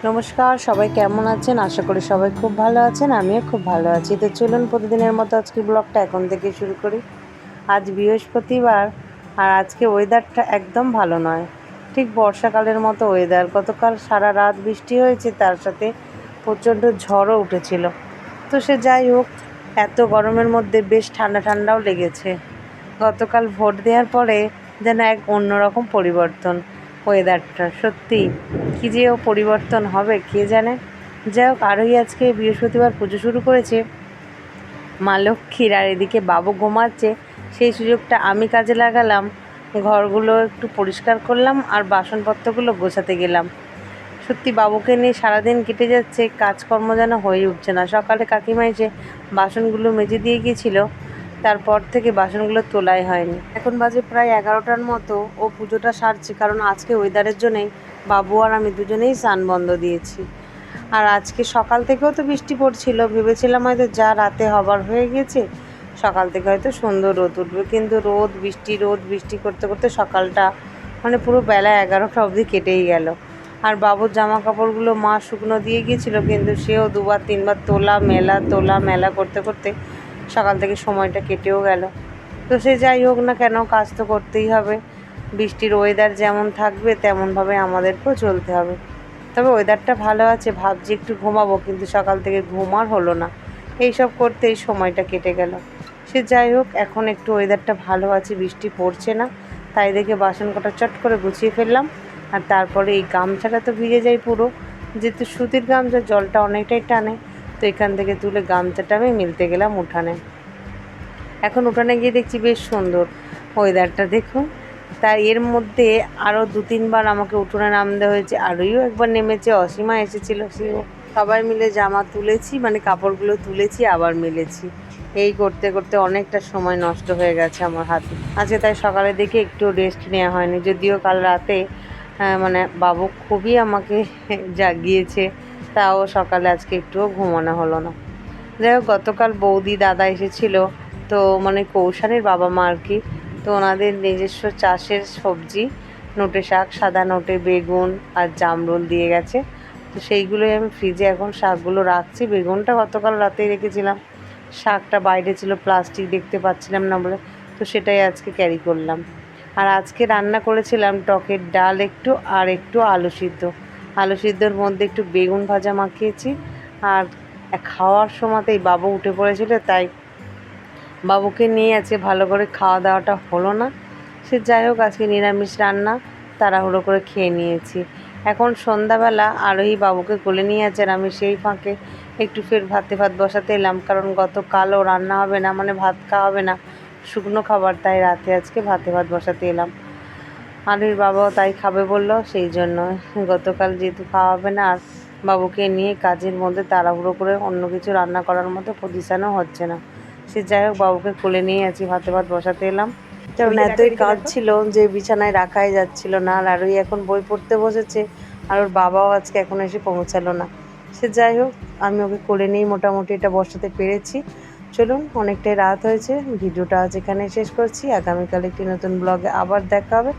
নমস্কার, সবাই কেমন আছেন? আশা করি সবাই খুব ভালো আছেন। আমিও খুব ভালো আছি। তো চলুন প্রতিদিনের মতো আজকের ব্লগটা এখন থেকে শুরু করি। আজ বৃহস্পতিবার আর আজকে ওয়েদারটা একদম ভালো নয়। ঠিক বর্ষাকালের মতো ওয়েদার। গতকাল সারা রাত বৃষ্টি হয়েছে, তার সাথে প্রচণ্ড ঝড়ও উঠেছিল। তো সে যাই হোক, এত গরমের মধ্যে বেশ ঠান্ডা ঠান্ডাও লেগেছে। গতকাল ভোট দেওয়ার পরে যেন এক অন্যরকম পরিবর্তন ওয়েদারটা। সত্যি কী যে ও পরিবর্তন হবে কে জানে। যাই হোক, আরোই আজকে বৃহস্পতিবার পুজো শুরু করেছে মা লক্ষ্মীর, আর এদিকে বাবু ঘুমাচ্ছে। সেই সুযোগটা আমি কাজে লাগালাম, ঘরগুলো একটু পরিষ্কার করলাম আর বাসনপত্রগুলো গোছাতে গেলাম। সত্যি বাবুকে নিয়ে সারাদিন কেটে যাচ্ছে, কাজকর্ম যেন হয়ে উঠছে না। সকালে কাকিমা এসে বাসনগুলো মেজে দিয়ে গিয়েছিল, তারপর থেকে বাসনগুলো তোলাই হয়নি। এখন বাজে প্রায় 11টার মতো, ও পুজোটা সারছে, কারণ আজকে ওয়েদারের জন্যেই বাবু আর আমি দুজনেই স্নান বন্ধ দিয়েছি। আর আজকে সকাল থেকেও তো বৃষ্টি পড়ছিল, ভেবেছিলাম হয়তো যা রাতে হবার হয়ে গেছে, সকাল থেকে হয়তো সুন্দর রোদ উঠবে, কিন্তু রোদ বৃষ্টি করতে করতে সকালটা মানে পুরো বেলা 11টা অবধি কেটেই গেল। আর বাবুর জামা কাপড়গুলো মা শুকনো দিয়ে গিয়েছিল, কিন্তু সেও দুবার তিনবার তোলা মেলা করতে করতে সকাল থেকে সময়টা কেটেও গেল। তো সে যাই হোক না কেন, কাজ তো করতেই হবে। বৃষ্টির ওয়েদার যেমন থাকবে তেমনভাবে আমাদেরকেও চলতে হবে। তবে ওয়েদারটা ভালো আছে, ভাবছি একটু ঘুমাবো, কিন্তু সকাল থেকে ঘুম আর হলো না। এইসব করতেই সময়টা কেটে গেল। সে যাই হোক, এখন একটু ওয়েদারটা ভালো আছে, বৃষ্টি পড়ছে না, তাই দেখে বাসন কটা চট করে গুছিয়ে ফেললাম। আর তারপরে এই গামছাটা তো ভিজে যায় পুরো, যেহেতু সুতির গামছা, জলটা অনেকটাই টানে। তো এখান থেকে তুলে গামছাটা আমি মেলতে গেলাম উঠানে। এখন উঠানে গিয়ে দেখছি বেশ সুন্দর ওয়েদারটা, দেখুন। তাই এর মধ্যে আরও 2-3বার আমাকে উঠোনে নামতে হয়েছে। আরোইও একবার নেমেছে, অসীমা এসেছিল, সেও। সবাই মিলে জামা তুলেছি, মানে কাপড়গুলো তুলেছি আবার মেলেছি। এই করতে করতে অনেকটা সময় নষ্ট হয়ে গেছে আমার হাতে আজকে। তাই সকালে দেখে একটু রেস্ট নেওয়া হয়নি, যদিও কাল রাতে মানে বাবু খুবই আমাকে জাগিয়েছে, তাও সকালে আজকে একটুও ঘুমানো হলো না। যাই হোক, গতকাল বৌদি দাদা এসেছিলো, তো মানে কৌশানের বাবা মা আর কি। তো ওনাদের নিজস্ব চাষের সবজি, নোটে শাক, সাদা নোটে বেগুন আর জামরুল দিয়ে গেছে। তো সেইগুলোই আমি ফ্রিজে এখন শাকগুলো রাখছি। বেগুনটা গতকাল রাতেই রেখেছিলাম, শাকটা বাইরে ছিল, প্লাস্টিক দেখতে পাচ্ছিলাম না বলে, তো সেটাই আজকে ক্যারি করলাম। আর আজকে রান্না করেছিলাম টকের ডাল একটু, আর একটু আলু সিদ্ধর মধ্যে একটু বেগুন ভাজা মাখিয়েছি। আর খাওয়ার সময়তেই বাবু উঠে পড়েছিল, তাই বাবুকে নিয়ে আছে, ভালো করে খাওয়া দাওয়াটা হলো না। সে যাই হোক, আজকে নিরামিষ রান্না, তাড়াহুড়ো করে খেয়ে নিয়েছি। এখন সন্ধ্যাবেলা আরোহী বাবুকে কোলে নিয়ে আছে, আর আমি সেই ফাঁকে একটু ফের ভাত বসাতে এলাম, কারণ গতকালও রান্না হবে না, মানে ভাত খাওয়া হবে না, শুকনো খাবার, তাই রাতে আজকে ভাত বসাতে এলাম। আরোহীর বাবাও তাই খাবে বললো, সেই জন্য গতকাল যেহেতু খাওয়া হবে না, আর বাবুকে নিয়ে কাজের মধ্যে তাড়াহুড়ো করে অন্য কিছু রান্না করার মতো পজিশানও হচ্ছে না। সে যাই হোক, বাবুকে কোলে নিয়ে আছি, ভাত বসাতে এলাম, কারণ এতই কাজ ছিল যে বিছানায় রাখাই যাচ্ছিল না। আর আরোই এখন বই পড়তে বসেছে, আর ওর বাবাও আজকে এখন এসে পৌঁছালো না। সে যাই হোক, আমি ওকে কোলে নিয়েই মোটামুটি এটা বসাতে পেরেছি। চলুন, অনেকটাই রাত হয়েছে, ভিডিওটা আজ এখানে শেষ করছি। আগামীকাল একটি নতুন ব্লগে আবার দেখা হবে।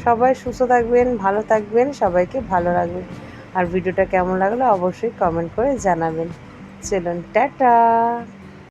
সবাই সুস্থ থাকবেন, ভালো থাকবেন, সবাইকে ভালো রাখবেন। আর ভিডিওটা কেমন লাগলো অবশ্যই কমেন্ট করে জানাবেন। চলুন, টাটা।